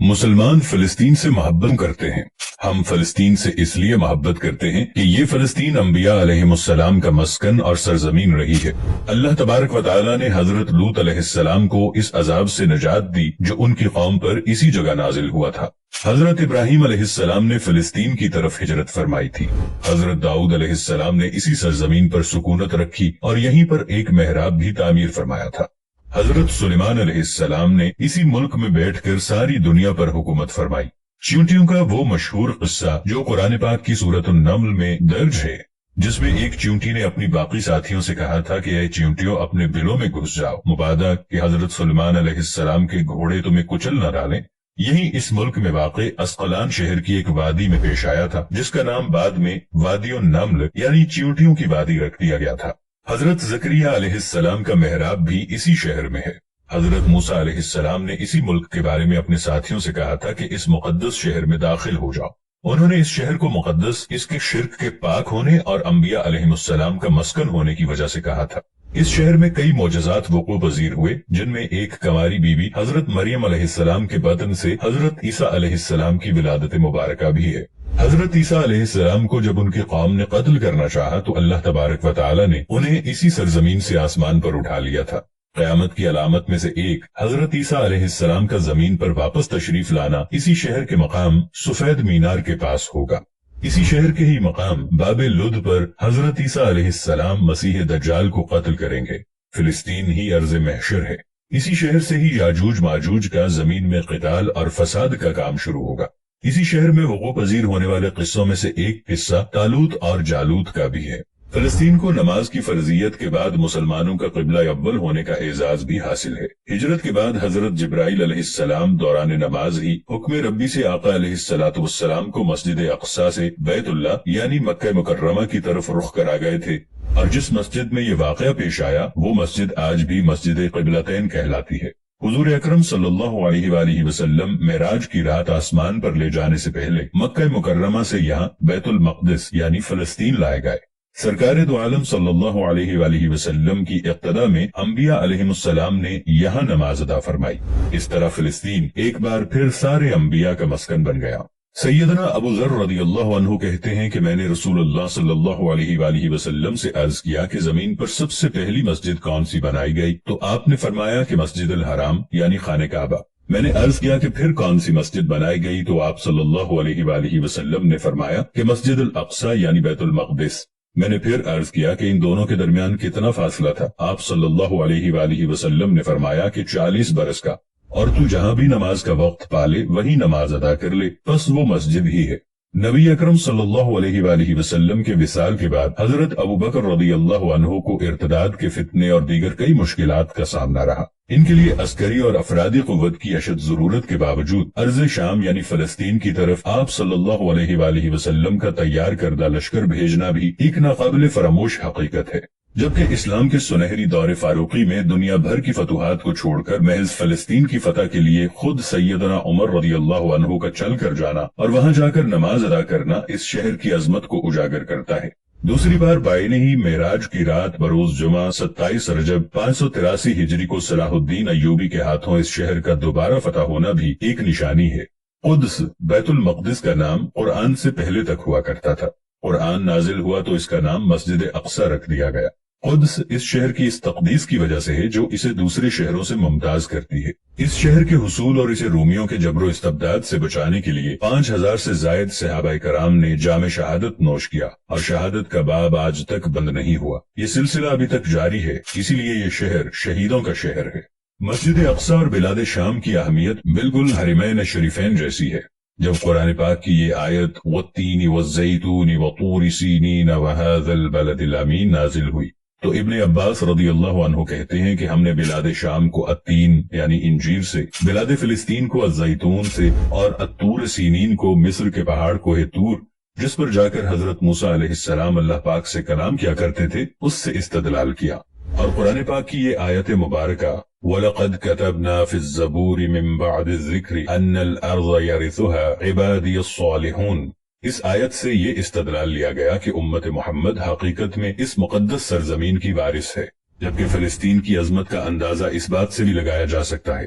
مسلمان فلسطین سے محبت کرتے ہیں۔ ہم فلسطین سے اس لیے محبت کرتے ہیں کہ یہ فلسطین انبیاء علیہم السلام کا مسکن اور سرزمین رہی ہے۔ اللہ تبارک و تعالی نے حضرت لوط علیہ السلام کو اس عذاب سے نجات دی جو ان کی قوم پر اسی جگہ نازل ہوا تھا۔ حضرت ابراہیم علیہ السلام نے فلسطین کی طرف ہجرت فرمائی تھی۔ حضرت داؤد علیہ السلام نے اسی سرزمین پر سکونت رکھی اور یہیں پر ایک محراب بھی تعمیر فرمایا تھا۔ حضرت سلیمان علیہ السلام نے اسی ملک میں بیٹھ کر ساری دنیا پر حکومت فرمائی۔ چیونٹیوں کا وہ مشہور قصہ جو قرآن پاک کی سورۃ النمل میں درج ہے، جس میں ایک چیونٹی نے اپنی باقی ساتھیوں سے کہا تھا کہ اے چیونٹیوں اپنے بلوں میں گھس جاؤ، مبادا کہ حضرت سلیمان علیہ السلام کے گھوڑے تمہیں کچل نہ ڈالیں۔ یہی اس ملک میں واقع اسقلان شہر کی ایک وادی میں پیش آیا تھا، جس کا نام بعد میں وادی النمل یعنی چیونٹیوں کی وادی رکھ دیا گیا تھا۔ حضرت زکریا علیہ السلام کا محراب بھی اسی شہر میں ہے۔ حضرت موسیٰ علیہ السلام نے اسی ملک کے بارے میں اپنے ساتھیوں سے کہا تھا کہ اس مقدس شہر میں داخل ہو جاؤ۔ انہوں نے اس شہر کو مقدس اس کے شرک کے پاک ہونے اور انبیاء علیہ السلام کا مسکن ہونے کی وجہ سے کہا تھا۔ اس شہر میں کئی معجزات وقوع پذیر ہوئے، جن میں ایک کنواری بی بی حضرت مریم علیہ السلام کے بطن سے حضرت عیسیٰ علیہ السلام کی ولادت مبارکہ بھی ہے۔ حضرت عیسیٰ علیہ السلام کو جب ان کی قوم نے قتل کرنا چاہا تو اللہ تبارک و تعالی نے انہیں اسی سرزمین سے آسمان پر اٹھا لیا تھا۔ قیامت کی علامت میں سے ایک حضرت عیسیٰ علیہ السلام کا زمین پر واپس تشریف لانا اسی شہر کے مقام سفید مینار کے پاس ہوگا۔ اسی شہر کے ہی مقام باب لد پر حضرت عیسیٰ علیہ السلام مسیح دجال کو قتل کریں گے۔ فلسطین ہی ارض محشر ہے۔ اسی شہر سے ہی یاجوج ماجوج کا زمین میں قتال اور فساد کا کام شروع ہوگا۔ اسی شہر میں وقوع پذیر ہونے والے قصوں میں سے ایک قصہ طالوت اور جالوت کا بھی ہے۔ فلسطین کو نماز کی فرضیت کے بعد مسلمانوں کا قبلہ اول ہونے کا اعزاز بھی حاصل ہے۔ ہجرت کے بعد حضرت جبرائیل علیہ السلام دوران نماز ہی حکم ربی سے آقا علیہ السلام کو مسجد اقصی سے بیت اللہ یعنی مکہ مکرمہ کی طرف رخ کرا گئے تھے، اور جس مسجد میں یہ واقعہ پیش آیا وہ مسجد آج بھی مسجد قبلتین کہلاتی ہے۔ حضور اکرم صلی اللہ علیہ وآلہ وسلم معراج کی رات آسمان پر لے جانے سے پہلے مکہ مکرمہ سے یہاں بیت المقدس یعنی فلسطین لائے گئے۔ سرکار دو عالم صلی اللہ علیہ وآلہ وسلم کی اقتداء میں انبیاء علیہ السلام نے یہاں نماز ادا فرمائی۔ اس طرح فلسطین ایک بار پھر سارے انبیاء کا مسکن بن گیا۔ سیدنا ابو ذر رضی اللہ عنہ کہتے ہیں کہ میں نے رسول اللہ صلی اللہ علیہ وآلہ وسلم سے عرض کیا کہ زمین پر سب سے پہلی مسجد کون سی بنائی گئی، تو آپ نے فرمایا کہ مسجد الحرام یعنی خانہ کعبہ۔ میں نے عرض کیا کہ پھر کون سی مسجد بنائی گئی، تو آپ صلی اللہ علیہ وآلہ وسلم نے فرمایا کہ مسجد الاقصی یعنی بیت المقدس۔ میں نے پھر عرض کیا کہ ان دونوں کے درمیان کتنا فاصلہ تھا، آپ صلی اللہ علیہ وآلہ وسلم نے فرمایا کہ 40 برس کا، اور تو جہاں بھی نماز کا وقت پالے وہی نماز ادا کر لے، بس وہ مسجد ہی ہے۔ نبی اکرم صلی اللہ علیہ وآلہ وسلم کے وصال کے بعد حضرت ابوبکر رضی اللہ عنہ کو ارتداد کے فتنے اور دیگر کئی مشکلات کا سامنا رہا۔ ان کے لیے عسکری اور افرادی قوت کی اشد ضرورت کے باوجود ارض شام یعنی فلسطین کی طرف آپ صلی اللہ علیہ وآلہ وسلم کا تیار کردہ لشکر بھیجنا بھی ایک ناقابل فراموش حقیقت ہے۔ جبکہ اسلام کے سنہری دور فاروقی میں دنیا بھر کی فتوحات کو چھوڑ کر محض فلسطین کی فتح کے لیے خود سیدنا عمر رضی اللہ عنہ کا چل کر جانا اور وہاں جا کر نماز ادا کرنا اس شہر کی عظمت کو اجاگر کرتا ہے۔ دوسری بار بعینہ ہی معراج کی رات بروز جمعہ 27 رجب 583 ہجری کو صلاح الدین ایوبی کے ہاتھوں اس شہر کا دوبارہ فتح ہونا بھی ایک نشانی ہے۔ قدس بیت المقدس کا نام قرآن سے پہلے تک ہوا کرتا تھا۔ قرآن نازل ہوا تو اس کا نام مسجد اقصی رکھ دیا گیا۔ قدس اس شہر کی اس تقدیس کی وجہ سے ہے جو اسے دوسرے شہروں سے ممتاز کرتی ہے۔ اس شہر کے حصول اور اسے رومیوں کے جبر و استبداد سے بچانے کے لیے 5000 سے زائد صحابہ کرام نے جام شہادت نوش کیا، اور شہادت کا باب آج تک بند نہیں ہوا۔ یہ سلسلہ ابھی تک جاری ہے، اسی لیے یہ شہر شہیدوں کا شہر ہے۔ مسجد اقصی اور بلاد شام کی اہمیت بالکل حرمین شریفین جیسی ہے۔ جب قرآن پاک کی یہ آیت والتین والزیتون وطور سینین وهذا البلد الامین نازل ہوئی تو ابن عباس رضی اللہ عنہ کہتے ہیں کہ ہم نے بلاد شام کو التین یعنی انجیر سے، بلاد فلسطین کو الزیتون سے، اور الطور سینین کو مصر کے پہاڑ کوہ طور جس پر جا کر حضرت موسیٰ علیہ السلام اللہ پاک سے کلام کیا کرتے تھے اس سے استدلال کیا۔ اور قرآن پاک کی یہ آیت مبارکہ وَلَقَدْ كَتَبْنَا فِي الزَّبُورِ مِن بَعْدِ الذِّكْرِ أَنَّ الْأَرْضَ يَرِثُهَا عِبَادِيَ الصَّالِحُونَ، اس آیت سے یہ استدلال لیا گیا کہ امت محمد حقیقت میں اس مقدس سرزمین کی وارث ہے، جبکہ فلسطین کی عظمت کا اندازہ اس بات سے بھی لگایا جا سکتا ہے